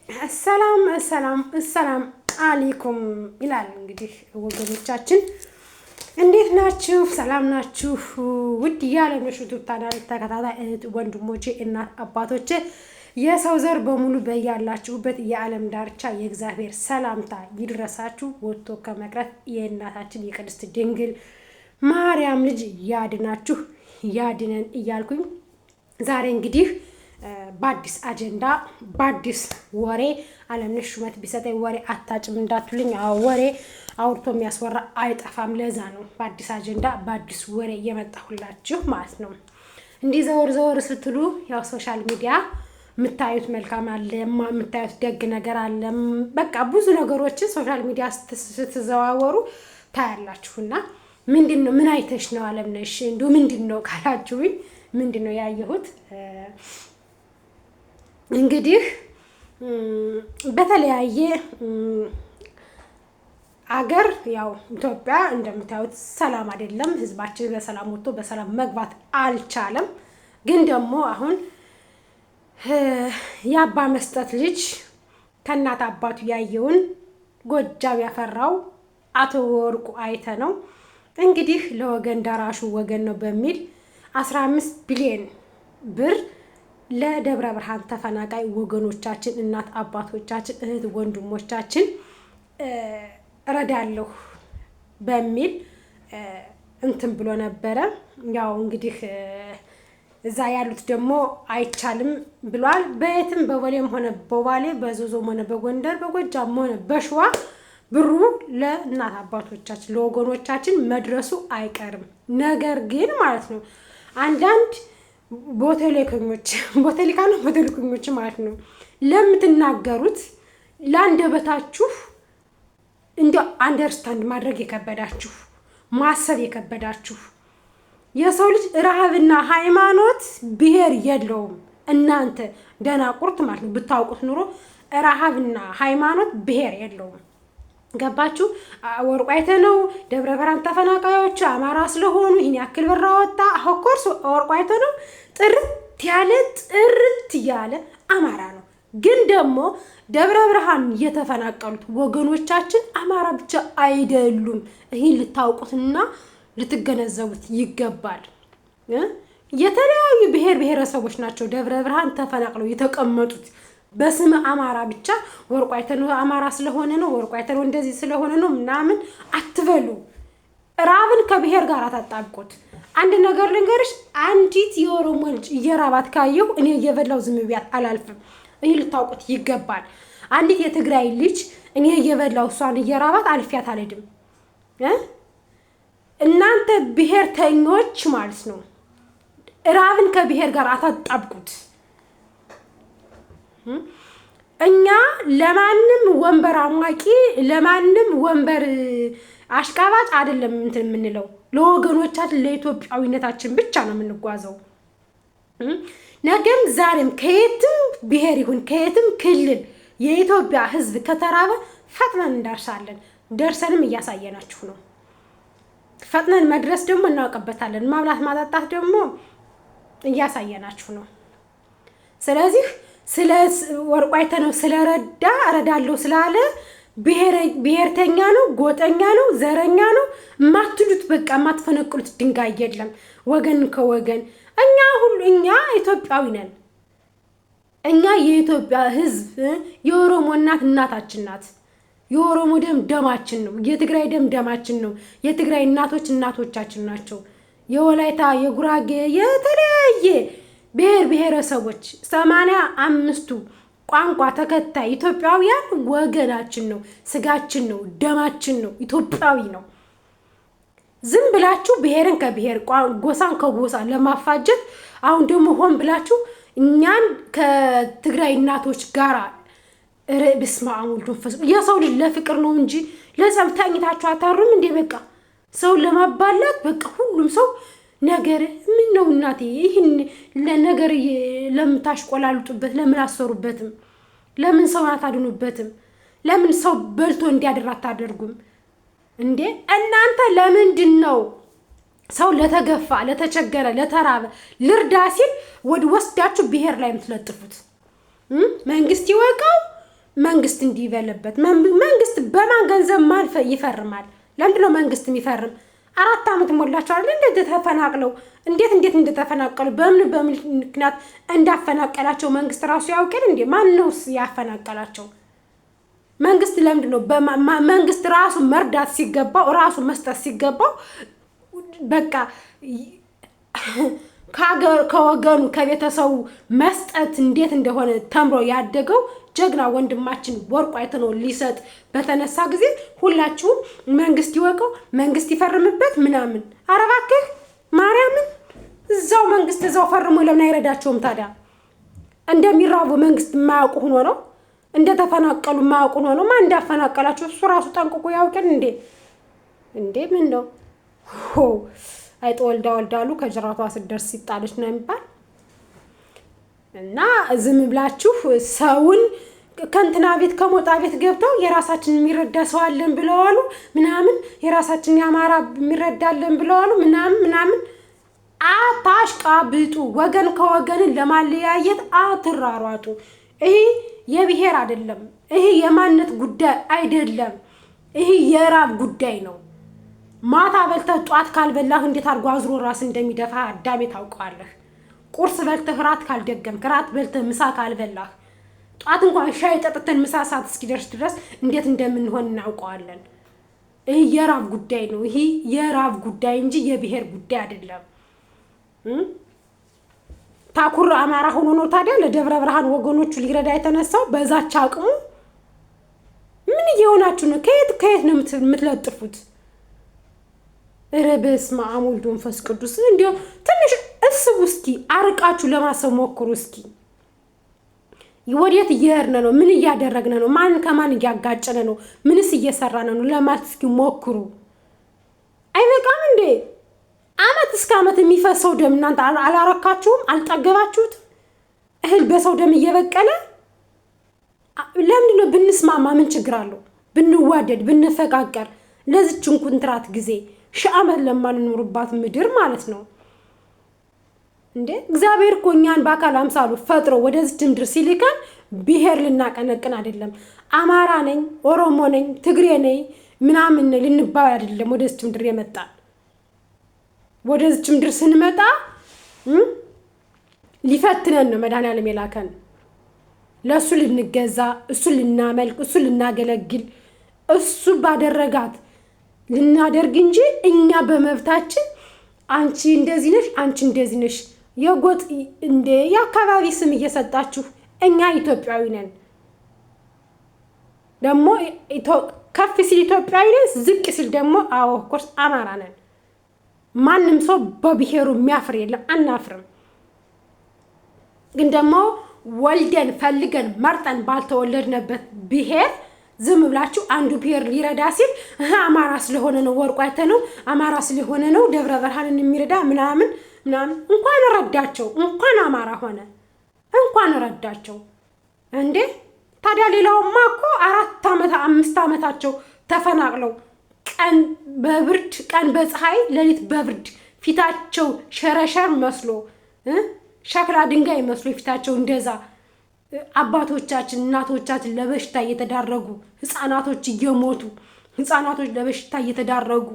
ሰላም አለይኩም ይላል። እንግዲህ ወገኖቻችን እንዴት ናችሁ? ሰላም ናችሁ? ውድ ያለነሽ ዩቲዩብ ተከታታይ እህት ወንድሞቼ፣ እናት አባቶቼ፣ የሰው ዘር በሙሉ በያላችሁበት የዓለም ዳርቻ የእግዚአብሔር ሰላምታ ይድረሳችሁ። ወጥቶ ከመቅረት የእናታችን የቅድስት ድንግል ማርያም ልጅ ያድናችሁ ያድነን እያልኩኝ ዛሬ እንግዲህ በአዲስ አጀንዳ በአዲስ ወሬ አለምነሽ ሹመት ቢሰጠኝ ወሬ አታጭም እንዳትሉኝ። ወሬ አውርቶ የሚያስወራ አይጠፋም። ለዛ ነው በአዲስ አጀንዳ በአዲስ ወሬ እየመጣሁላችሁ ማለት ነው። እንዲህ ዘወር ስትሉ ያው ሶሻል ሚዲያ የምታዩት መልካም አለ፣ የምታዩት ደግ ነገር አለ። በቃ ብዙ ነገሮችን ሶሻል ሚዲያ ስትዘዋወሩ ታያላችሁና ምንድነው ምን አይተሽ ነው አለምነሽ እንዲሁ ምንድነው ካላችሁኝ፣ ምንድነው ያየሁት እንግዲህ በተለያየ አገር ያው ኢትዮጵያ እንደምታዩት ሰላም አይደለም። ህዝባችን በሰላም ወጥቶ በሰላም መግባት አልቻለም። ግን ደግሞ አሁን የአባ መስጠት ልጅ ከእናት አባቱ ያየውን ጎጃም ያፈራው አቶ ወርቁ አይተ ነው እንግዲህ ለወገን ደራሹ ወገን ነው በሚል 15 ቢሊዮን ብር ለደብረ ብርሃን ተፈናቃይ ወገኖቻችን፣ እናት አባቶቻችን፣ እህት ወንድሞቻችን እረዳለሁ በሚል እንትን ብሎ ነበረ። ያው እንግዲህ እዛ ያሉት ደግሞ አይቻልም ብሏል። በየትም በቦሌም ሆነ በባሌ በዞዞም ሆነ በጎንደር በጎጃም ሆነ በሸዋ ብሩ ለእናት አባቶቻችን ለወገኖቻችን መድረሱ አይቀርም። ነገር ግን ማለት ነው አንዳንድ ቦቴሊካኖች ማለት ነው ለምትናገሩት ለአንደበታችሁ እንደ አንደርስታንድ ማድረግ የከበዳችሁ ማሰብ የከበዳችሁ የሰው ልጅ ረሃብና ሃይማኖት ብሔር የለውም። እናንተ ደናቁርት ማለት ነው ብታውቁት ኑሮ ረሃብና ሃይማኖት ብሔር የለውም። ገባችሁ? ወርቁ አይተ ነው ደብረ ብርሃን ተፈናቃዮች አማራ ስለሆኑ ይህን ያክል ብር አወጣ። ኦፍኮርስ ወርቁ አይተ ነው ጥርት ያለ አማራ ነው። ግን ደግሞ ደብረ ብርሃን የተፈናቀሉት ወገኖቻችን አማራ ብቻ አይደሉም። ይህን ልታውቁትና ልትገነዘቡት ይገባል። የተለያዩ ብሔር ብሔረሰቦች ናቸው ደብረ ብርሃን ተፈናቅለው የተቀመጡት። በስም አማራ ብቻ ወርቁ አይተ ነው አማራ ስለሆነ ነው ወርቁ አይተ ነው እንደዚህ ስለሆነ ነው ምናምን አትበሉ። ራብን ከብሔር ጋር አታጣብቁት። አንድ ነገር ልንገርሽ፣ አንዲት የኦሮሞ ልጅ እየራባት ካየሁ እኔ እየበላው ዝም ብያት አላልፍም። ይህ ልታውቁት ይገባል። አንዲት የትግራይ ልጅ እኔ እየበላው እሷን እየራባት አልፊያት አልሄድም። እናንተ ብሔርተኞች ማለት ነው ራብን ከብሔር ጋር አታጣብቁት። እኛ ለማንም ወንበር አሟቂ ለማንም ወንበር አሽቃባጭ አይደለም እንትን የምንለው፣ ለወገኖቻችን ለኢትዮጵያዊነታችን ብቻ ነው የምንጓዘው። ነገም ዛሬም ከየትም ብሔር ይሁን ከየትም ክልል የኢትዮጵያ ሕዝብ ከተራበ ፈጥነን እንደርሳለን። ደርሰንም እያሳየናችሁ ነው። ፈጥነን መድረስ ደግሞ እናውቅበታለን። ማብላት ማጠጣት ደግሞ እያሳየናችሁ ነው። ስለዚህ ስለ ወርቁ አይተ ነው ስለረዳ እረዳለሁ ስላለ ብሔርተኛ ነው፣ ጎጠኛ ነው፣ ዘረኛ ነው ማትሉት በቃ ማትፈነቅሉት ድንጋይ የለም። ወገን ከወገን እኛ ኢትዮጵያዊ ነን። እኛ የኢትዮጵያ ህዝብ የኦሮሞ እናታችን ናት። የኦሮሞ ደም ደማችን ነው። የትግራይ ደም ደማችን ነው። የትግራይ እናቶቻችን ናቸው። የወላይታ የጉራጌ የተለያየ ብሔር ብሔረሰቦች 85ቱ ቋንቋ ተከታይ ኢትዮጵያውያን ወገናችን ነው፣ ስጋችን ነው፣ ደማችን ነው፣ ኢትዮጵያዊ ነው። ዝም ብላችሁ ብሔርን ከብሔር ጎሳን ከጎሳ ለማፋጀት አሁን ደግሞ ሆን ብላችሁ እኛን ከትግራይ እናቶች ጋር በስመ አብ ወወልድ ወመንፈስ ቅዱስ። የሰው ልጅ ለፍቅር ነው እንጂ ለጸብ ተኝታችሁ አታሩም እንዴ? በቃ ሰው ለማባላት በቃ ሁሉም ሰው ነገር ምን ነው እናቴ? ይህን ለነገር ለምታሽቆላልጡበት ለምን አሰሩበትም? ለምን ሰው አታድኑበትም? ለምን ሰው በልቶ እንዲያድር አታደርጉም እንዴ? እናንተ ለምንድን ነው ሰው ለተገፋ ለተቸገረ ለተራበ ልርዳ ሲል ወስዳችሁ ብሔር ላይ የምትለጥፉት? መንግስት ይወቀው መንግስት እንዲበለበት መንግስት በማን ገንዘብ ማን ይፈርማል? ለምንድነው መንግስት የሚፈርም? 4 ዓመት ሞላቸው አይደል? እንዴት ተፈናቅለው እንዴት እንደተፈናቀሉ በምን ምክንያት እንዳፈናቀላቸው መንግስት ራሱ ያውቃል እንዴ? ማን ነውስ ያፈናቀላቸው? መንግስት ለምንድነው መንግስት ራሱ መርዳት ሲገባው ራሱ መስጠት ሲገባው በቃ ከወገኑ ከቤተሰቡ መስጠት እንዴት እንደሆነ ተምሮ ያደገው ጀግና ወንድማችን ወርቁ አይተነው ሊሰጥ በተነሳ ጊዜ ሁላችሁም መንግስት ይወቀው መንግስት ይፈርምበት ምናምን። ኧረ እባክህ ማርያምን እዛው መንግስት እዛው ፈርሞ ለምን አይረዳቸውም ታዲያ? እንደሚራቡ መንግስት የማያውቁ ሆኖ ነው? እንደተፈናቀሉ የማያውቁ ሆኖ ነው? ማን እንዳፈናቀላቸው እሱ ራሱ ጠንቅቆ ያውቃል እንዴ ምን ነው አይጥ ወልዳ ወልዳሉ ከጅራቷ ስትደርስ ሲጣለች ነው የሚባል። እና ዝም ብላችሁ ሰውን ከንትና ቤት ከሞጣ ቤት ገብተው የራሳችን የሚረዳ ሰው አለን ብለዋሉ ምናምን የራሳችን ያማራ የሚረዳለን ብለዋሉ ምናምን አታሽቃብጡ። ወገን ከወገንን ለማለያየት አትራሯጡ። ይሄ የብሔር አይደለም። ይሄ የማንነት ጉዳይ አይደለም። ይሄ የራብ ጉዳይ ነው። ማታ በልተህ ጧት ካልበላህ እንዴት አድርጎ አዝሮ ራስ እንደሚደፋ አዳሜ ታውቀዋለህ። ቁርስ በልተህ ራት ካልደገምክ፣ ራት በልተህ ምሳ ካልበላህ፣ ጧት እንኳን ሻይ ጠጥተን ምሳ ሰዓት እስኪደርስ ድረስ እንዴት እንደምንሆን እናውቀዋለን። ይሄ የራብ ጉዳይ ነው። ይሄ የራብ ጉዳይ እንጂ የብሔር ጉዳይ አይደለም። ታኩር አማራ ሆኖ ነው ታዲያ ለደብረ ብርሃን ወገኖቹ ሊረዳ የተነሳው? በዛች አቅሙ ምን እየሆናችሁ ነው? ከየት ነው የምትለጥፉት? ኧረ በስመ አብ ወወልድ ወመንፈስ ቅዱስ። እንዲያው ትንሽ እስቡ እስኪ፣ አርቃችሁ ለማሰብ ሞክሩ እስኪ። ወዴት እየሄድን ነው? ምን እያደረግን ነው? ማን ከማን እያጋጨን ነው? ምንስ እየሰራን ነው ለማለት እስኪ ሞክሩ። አይበቃም እንዴ? አመት እስከ አመት የሚፈሰው ደም እናንተ አላረካችሁም? አልጠገባችሁት? እህል በሰው ደም እየበቀለ ለምንድን ነው? ብንስማማ ምን ችግር አለው? ብንዋደድ ብንፈቃቀር ለዚች ኮንትራት ጊዜ 1000 ዓመት ለማንኖርባት ምድር ማለት ነው እንዴ። እግዚአብሔር እኮ እኛን በአካል አምሳሉ ፈጥሮ ወደዚች ምድር ሲልከን ብሔር ልናቀነቅን አይደለም። አማራ ነኝ፣ ኦሮሞ ነኝ፣ ትግሬ ነኝ ምናምን ልንባል አይደለም ወደዚች ምድር የመጣን። ወደዚች ምድር ስንመጣ ሊፈትነን ነው መድኃኒዓለም የላከን። ለእሱ ልንገዛ፣ እሱ ልናመልክ፣ እሱ ልናገለግል፣ እሱ ባደረጋት ልናደርግ እንጂ እኛ በመብታችን አንቺ እንደዚህ ነሽ፣ አንቺ እንደዚህ ነሽ የጎጥ እንደ የአካባቢ ስም እየሰጣችሁ እኛ ኢትዮጵያዊ ነን። ደግሞ ከፍ ሲል ኢትዮጵያዊ ነን፣ ዝቅ ሲል ደግሞ ኦፍኮርስ አማራ ነን። ማንም ሰው በብሔሩ የሚያፍር የለም፣ አናፍርም። ግን ደግሞ ወልደን ፈልገን መርጠን ባልተወለድንበት ብሔር ዝም ብላችሁ አንዱ ብሔር ሊረዳ ሲል አማራ ስለሆነ ነው፣ ወርቁ አይተነው አማራ ስለሆነ ነው ደብረ ብርሃንን የሚረዳ ምናምን። እንኳን ረዳቸው፣ እንኳን አማራ ሆነ እንኳን ረዳቸው እንዴ። ታዲያ ሌላውማ እኮ 4 ዓመት 5 ዓመታቸው ተፈናቅለው ቀን በብርድ ቀን በፀሐይ ሌሊት በብርድ ፊታቸው ሸረሸር መስሎ ሸክላ ድንጋይ መስሎ ፊታቸው እንደዛ አባቶቻችን እናቶቻችን ለበሽታ እየተዳረጉ ህፃናቶች እየሞቱ ህፃናቶች ለበሽታ እየተዳረጉ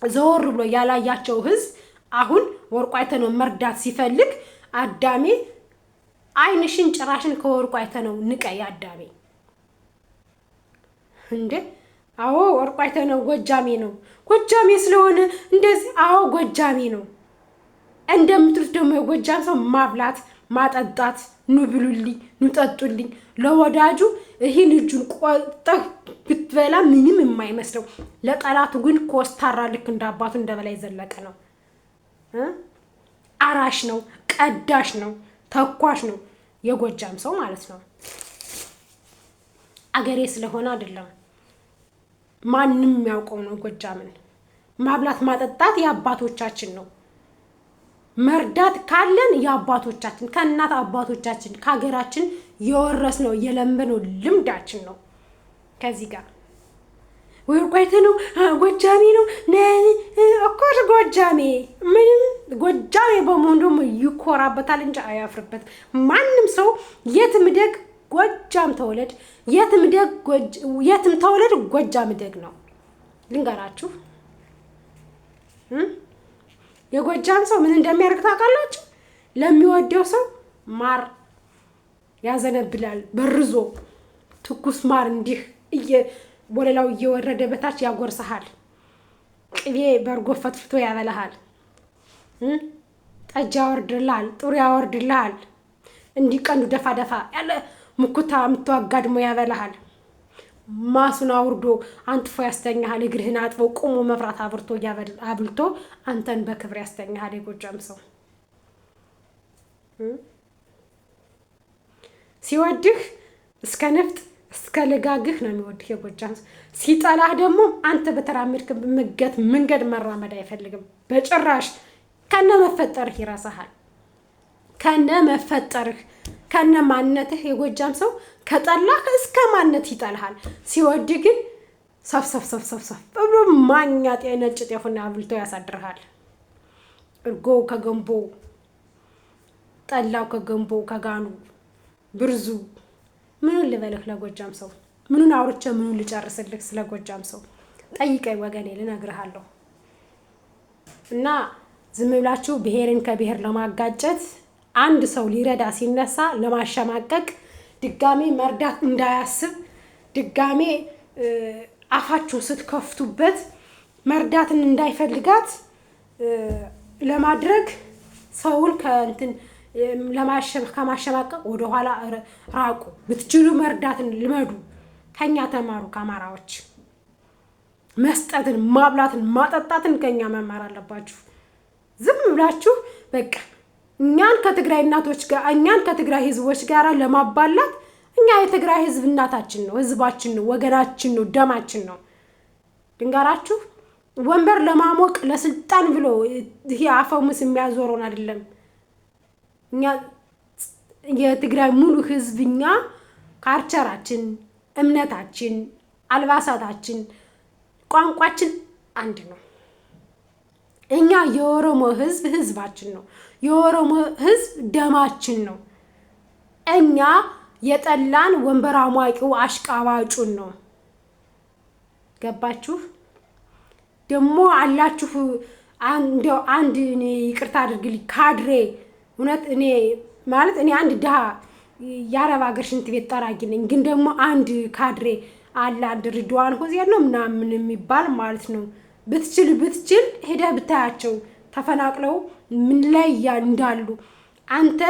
ዘወር ብሎ ያላያቸው ህዝብ አሁን ወርቁ አይተነው መርዳት ሲፈልግ አዳሜ አይንሽን ጭራሽን ከወርቁ አይተነው ንቀይ አዳሜ እንዴ። አዎ ወርቁ አይተነው ጎጃሜ ነው፣ ጎጃሜ ስለሆነ እንደዚህ ጎጃሜ ነው እንደምትሉት ደግሞ የጎጃም ሰው ማብላት ማጠጣት፣ ኑ ብሉልኝ ኑ ጠጡልኝ ለወዳጁ ይህን እጁን ቆጠህ ብትበላ ምንም የማይመስለው ለጠላቱ ግን ኮስታራ ልክ እንዳባቱ እንደበላይ ዘለቀ ነው። አራሽ ነው፣ ቀዳሽ ነው፣ ተኳሽ ነው የጎጃም ሰው ማለት ነው። አገሬ ስለሆነ አይደለም፣ ማንም የሚያውቀው ነው። ጎጃምን ማብላት ማጠጣት የአባቶቻችን ነው። መርዳት ካለን የአባቶቻችን ከእናት አባቶቻችን ከሀገራችን የወረስነው የለመነው ልምዳችን ነው። ከዚህ ጋር ወርቁ አይተነው ጎጃሜ ነው እኮ ጎጃሜ ምንም ጎጃሜ በመሆኑ ደግሞ ይኮራበታል እንጂ አያፍርበትም። ማንም ሰው የትም ደግ ጎጃም ተወለድ የትም ተወለድ ጎጃም ደግ ነው። ልንገራችሁ የጎጃም ሰው ምን እንደሚያደርግ ታውቃላችሁ? ለሚወደው ሰው ማር ያዘነብላል በርዞ ትኩስ ማር እንዲህ ወለላው እየወረደ በታች ያጎርሰሃል። ቅቤ በርጎ ፈትፍቶ ያበላሃል። ጠጅ ያወርድልሃል፣ ጥሩ ያወርድልሃል። እንዲህ ቀንዱ ደፋ ደፋ ያለ ሙኩታ የምትዋጋድሞ ያበላሃል። ማሱን አውርዶ አንጥፎ ያስተኛሃል። እግርህን አጥቦ ቁሞ መብራት አብልቶ አንተን በክብር ያስተኛሃል። የጎጃም ሰው ሲወድህ እስከ ነፍጥ እስከ ልጋግህ ነው የሚወድህ የጎጃም ሰው። ሲጠላህ ደግሞ አንተ በተራመድክ መንገድ መራመድ አይፈልግም በጭራሽ። ከነ መፈጠርህ ይረሳሃል። ከነ መፈጠርህ ከነ ማንነትህ የጎጃም ሰው ከጠላህ እስከ ማንነት ይጠልሃል። ሲወድ ግን ሰፍ ብሎ ማኛ ነጭ ጤፉን አብልቶ ያሳድርሃል። እርጎ ከገንቦ፣ ጠላው ከገንቦ ከጋኑ ብርዙ ምኑን ልበልህ ለጎጃም ሰው? ምኑን አውርቼ ምኑን ልጨርስልህ? ስለ ጎጃም ሰው ጠይቀኝ ወገኔ፣ ልነግርሃለሁ። እና ዝም ብላችሁ ብሔርን ከብሔር ለማጋጨት አንድ ሰው ሊረዳ ሲነሳ ለማሸማቀቅ ድጋሜ መርዳት እንዳያስብ ድጋሜ አፋችሁ ስትከፍቱበት መርዳትን እንዳይፈልጋት ለማድረግ ሰውን ከማሸማቀቅ ወደኋላ ራቁ። ብትችሉ መርዳትን ልመዱ። ከኛ ተማሩ። ከአማራዎች መስጠትን፣ ማብላትን፣ ማጠጣትን ከኛ መማር አለባችሁ። ዝም ብላችሁ በቃ እኛን ከትግራይ እናቶች ጋር እኛን ከትግራይ ህዝቦች ጋር ለማባላት እኛ የትግራይ ህዝብ እናታችን ነው፣ ህዝባችን ነው፣ ወገናችን ነው፣ ደማችን ነው። ድንጋራችሁ ወንበር ለማሞቅ ለስልጣን ብሎ ይሄ አፈሙስ የሚያዞረውን አይደለም። እኛ የትግራይ ሙሉ ህዝብኛ ካልቸራችን፣ እምነታችን፣ አልባሳታችን፣ ቋንቋችን አንድ ነው። እኛ የኦሮሞ ህዝብ ህዝባችን ነው። የኦሮሞ ህዝብ ደማችን ነው። እኛ የጠላን ወንበር አሟቂው አሽቃባጩን ነው። ገባችሁ? ደግሞ አላችሁ አንድ እኔ ይቅርታ አድርግልኝ ካድሬ እውነት እኔ ማለት እኔ አንድ ድሃ የአረብ ሀገር ሽንት ቤት ጠራጊ ነኝ። ግን ደግሞ አንድ ካድሬ አለ አንድ ሪድዋን ሁሴን ነው ምናምን የሚባል ማለት ነው። ብትችል ሄደህ ብታያቸው ተፈናቅለው ምን ላይ እንዳሉ። አንተ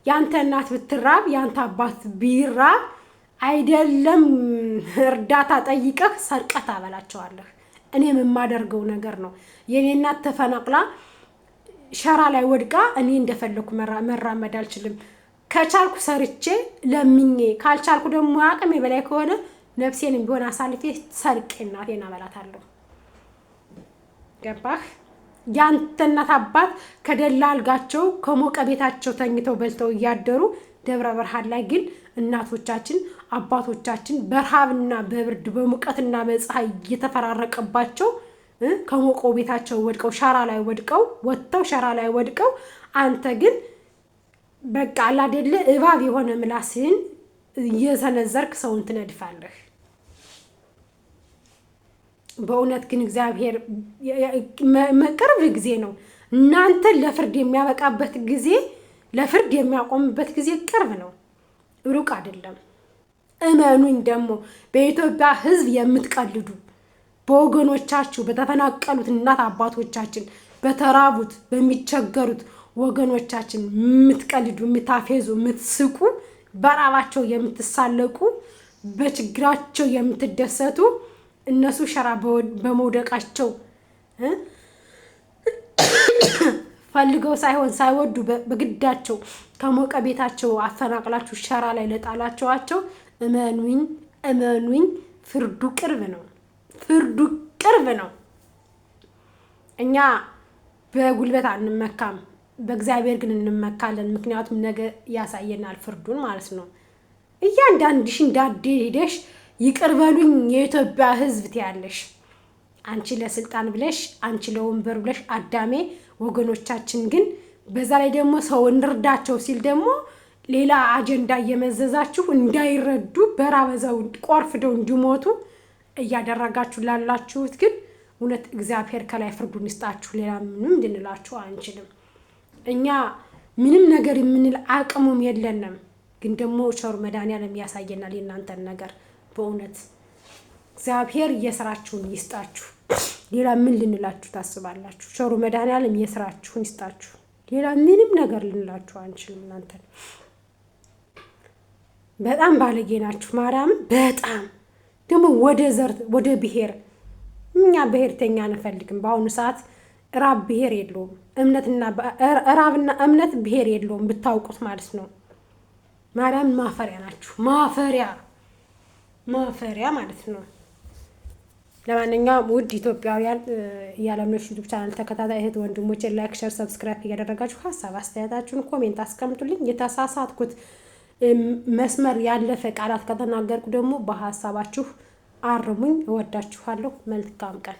ያንተ እናት ብትራብ ያንተ አባት ቢራብ አይደለም እርዳታ ጠይቀህ ሰርቀህ ታበላቸዋለህ። እኔም የማደርገው ነገር ነው። የኔ እናት ተፈናቅላ ሸራ ላይ ወድቃ እኔ እንደፈለኩ መራመድ አልችልም። ከቻልኩ ሰርቼ ለምኜ፣ ካልቻልኩ ደግሞ አቅሜ በላይ ከሆነ ነፍሴንም ቢሆን አሳልፌ ሰርቄ እናቴን አበላታለሁ። ገባህ? ያንተ እናት አባት ከደላ አልጋቸው ከሞቀ ቤታቸው ተኝተው በልተው እያደሩ ደብረ ብርሃን ላይ ግን እናቶቻችን አባቶቻችን በረሃብና በብርድ በሙቀትና በፀሐይ እየተፈራረቀባቸው ከሞቀው ቤታቸው ወድቀው ሸራ ላይ ወድቀው ወጥተው ሸራ ላይ ወድቀው፣ አንተ ግን በቃ አላደለ እባብ የሆነ ምላስህን እየሰነዘርክ ሰውን ትነድፋለህ። በእውነት ግን እግዚአብሔር ቅርብ ጊዜ ነው። እናንተን ለፍርድ የሚያበቃበት ጊዜ፣ ለፍርድ የሚያቆምበት ጊዜ ቅርብ ነው፣ ሩቅ አይደለም። እመኑኝ። ደግሞ በኢትዮጵያ ሕዝብ የምትቀልዱ በወገኖቻችሁ በተፈናቀሉት እናት አባቶቻችን፣ በተራቡት በሚቸገሩት ወገኖቻችን የምትቀልዱ፣ የምታፌዙ፣ የምትስቁ፣ በራባቸው የምትሳለቁ፣ በችግራቸው የምትደሰቱ እነሱ ሸራ በመውደቃቸው ፈልገው ሳይሆን ሳይወዱ በግዳቸው ከሞቀ ቤታቸው አፈናቅላችሁ ሸራ ላይ ለጣላችኋቸው እመኑኝ ፍርዱ ቅርብ ነው። ፍርዱ ቅርብ ነው። እኛ በጉልበት አንመካም፣ በእግዚአብሔር ግን እንመካለን። ምክንያቱም ነገ ያሳየናል ፍርዱን ማለት ነው። እያንዳንድሽ እንዳዴ ሄደሽ ይቅር በሉኝ የኢትዮጵያ ሕዝብ ትያለሽ። አንቺ ለስልጣን ብለሽ፣ አንቺ ለወንበር ብለሽ አዳሜ። ወገኖቻችን ግን በዛ ላይ ደግሞ ሰው እንርዳቸው ሲል ደግሞ ሌላ አጀንዳ እየመዘዛችሁ እንዳይረዱ በራበዛው ቆርፍደው እንዲሞቱ እያደረጋችሁ ላላችሁት ግን እውነት እግዚአብሔር ከላይ ፍርዱን ይስጣችሁ። ሌላ ምንም እንድንላችሁ አንችልም። እኛ ምንም ነገር የምንል አቅሙም የለንም። ግን ደግሞ ቸሩ መድኃኒዓለም ያሳየናል የእናንተን ነገር። በእውነት እግዚአብሔር የስራችሁን ይስጣችሁ። ሌላ ምን ልንላችሁ ታስባላችሁ? ቸሩ መድኃኒዓለም የስራችሁን ይስጣችሁ። ሌላ ምንም ነገር ልንላችሁ አንችልም። እናንተን በጣም ባለጌ ናችሁ። ማርያምን በጣም ደግሞ ወደ ዘር ወደ ብሔር እኛ ብሔርተኛ አንፈልግም። በአሁኑ ሰዓት ራብ ብሔር የለውም። ራብና እምነት ብሔር የለውም ብታውቁት ማለት ነው። ማርያም ማፈሪያ ናችሁ። ማፈሪያ ማለት ነው። ለማንኛውም ውድ ኢትዮጵያውያን የዓለምነሽ ዩቲዩብ ቻናል ተከታታይ እህት ወንድሞቼ ላይክ፣ ሼር፣ ሰብስክራይብ እያደረጋችሁ ሀሳብ አስተያየታችሁን ኮሜንት አስቀምጡልኝ። የተሳሳትኩት መስመር ያለፈ ቃላት ከተናገርኩ ደግሞ በሀሳባችሁ አርሙኝ። እወዳችኋለሁ። መልካም ቀን